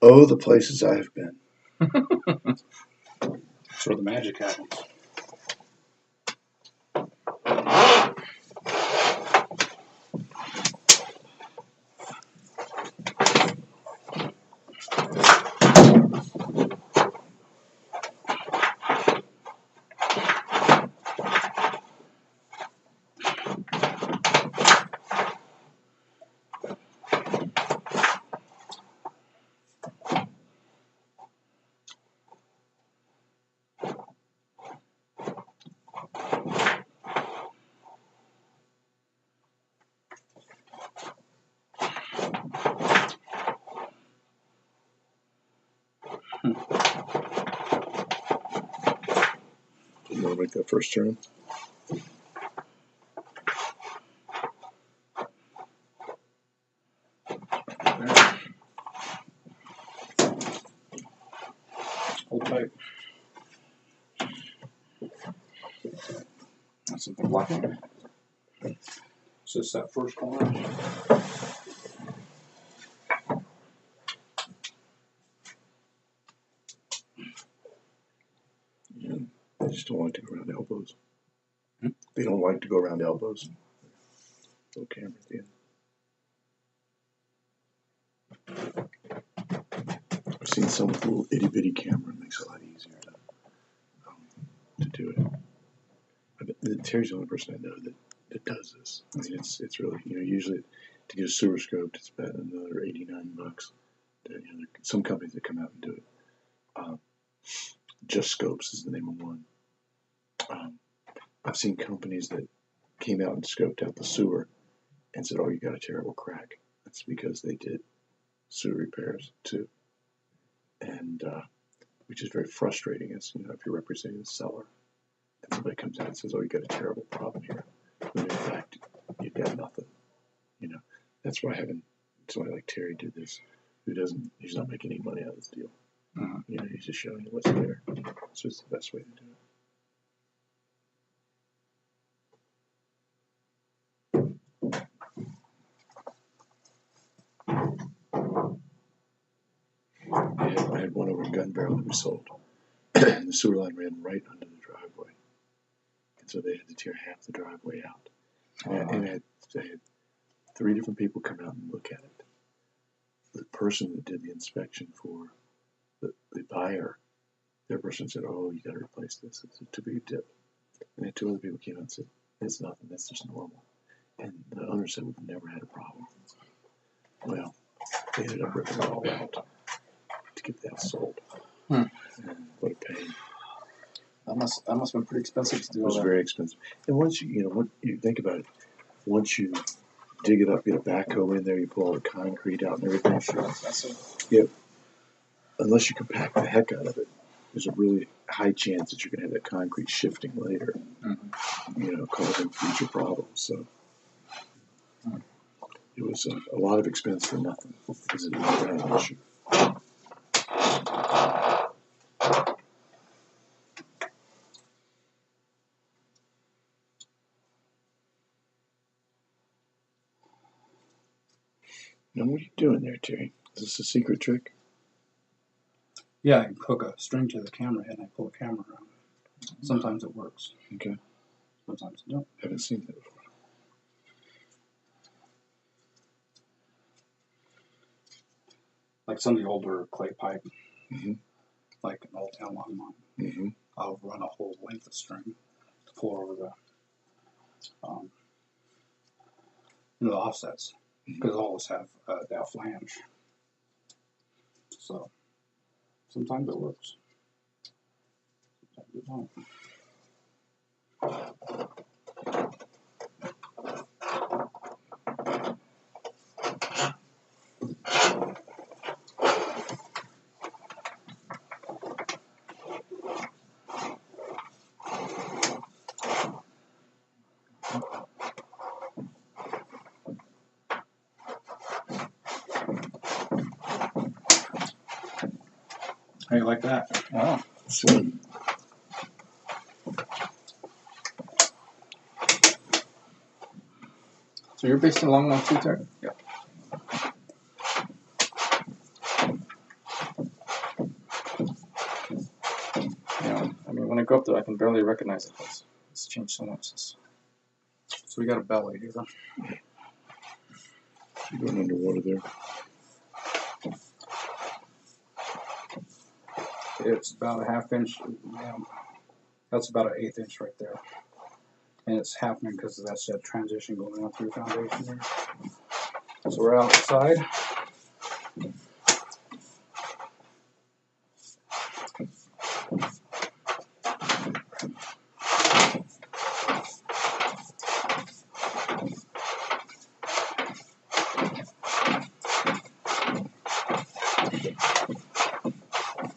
Oh, the places I have been. That's where the magic happens. You want to make that first turn? Hold tight. That's something blocking. It's just that first corner. Yeah, they just don't like to go around elbows. They don't like to go around elbows. Little camera at the end. I've seen some with a little itty bitty camera. It makes it a lot easier to do it. Terry's the only person I know that does this. I mean, it's really, usually to get a sewer scoped, it's about another $89. Some companies that come out and do it. Just Scopes is the name of one. I've seen companies that came out and scoped out the sewer and said, "Oh, you got a terrible crack." That's because they did sewer repairs too, and which is very frustrating. As if you're representing the seller, and somebody comes out and says, "Oh, you got a terrible problem here," when in fact you've got nothing. That's why having somebody like Terry do this, he's not making any money out of this deal. He's just showing you what's there. So it's the best way to do it. I had one over in Gun Barrel that we sold. The sewer line ran right under the driveway. And so they had to tear half the driveway out. And I had 3 different people come out and look at it. The person that did the inspection for the buyer, their person said, "Oh, you got to replace this. It's too big a dip." And then 2 other people came out and said, "It's nothing. That's just normal." And the owner said, "We've never had a problem." Well, they ended up ripping it all out to get that sold. And what a pain. That must have been pretty expensive to do. It was very expensive. And once you think about it, once you dig it up, get a backhoe in there, you pull all the concrete out and everything. Yeah. Unless you compact the heck out of it, there's a really high chance that you're going to have that concrete shifting later, causing future problems. So it was a lot of expense for nothing because it was an issue. Now, what are you doing there, Terry? Is this a secret trick? Yeah, I can hook a string to the camera head and I pull the camera around. Sometimes it works. Okay. Sometimes it don't. Haven't seen that before. Like some of the older clay pipe, like an old analog mine, I'll run a whole length of string to pull over the offsets because all those have that flange. So sometimes it works. Sometimes it don't. How you like that? Wow. Sweet. So you're based in Long Island too, Terry? Yep. when I go up there, I can barely recognize it. It's changed so much. So we got a belly here. You're going underwater there. It's about a ½ inch. Yeah, that's about an 1/8 inch right there. And it's happening because that's that transition going on through the foundation there. So we're outside.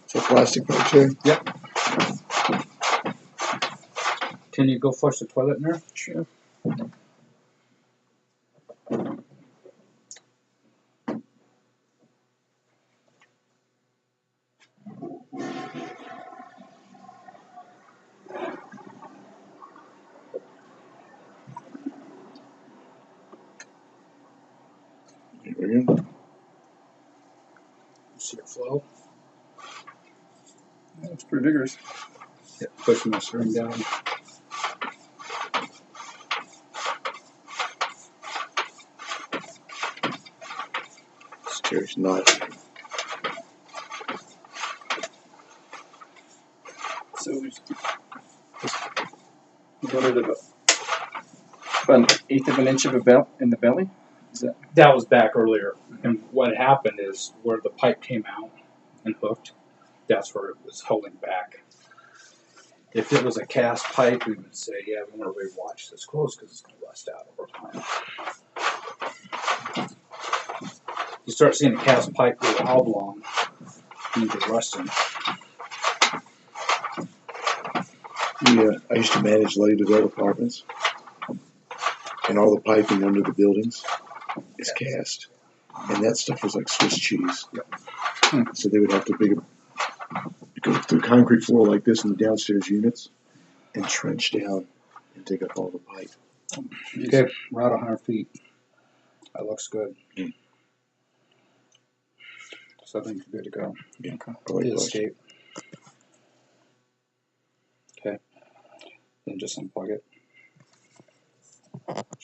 So plastic pipe there? Yep. Can you go flush the toilet in there? Sure. Here we go. See your flow. Yeah, it's pretty vigorous. Yeah, pushing the string down. This Terry's not. So we got it about an 1/8 of an inch of a belt in the belly. Is that? That was back earlier. And what happened is where the pipe came out and hooked, that's where it was holding back. If it was a cast pipe, we would say, yeah, we want to really watch this close because it's going to rust out over time. You start seeing a cast pipe go oblong, means it's rusting. I used to manage Lady Developed Apartments, and all the piping under the buildings is cast, and that stuff was like Swiss cheese. Yep. So they would have to go through concrete floor like this in the downstairs units and trench down and dig up all the pipe. Okay, we're at 100 feet. That looks good. Mm. So I think we're good to go. Yeah. Okay. I like The those. escape. Okay. Then just unplug it.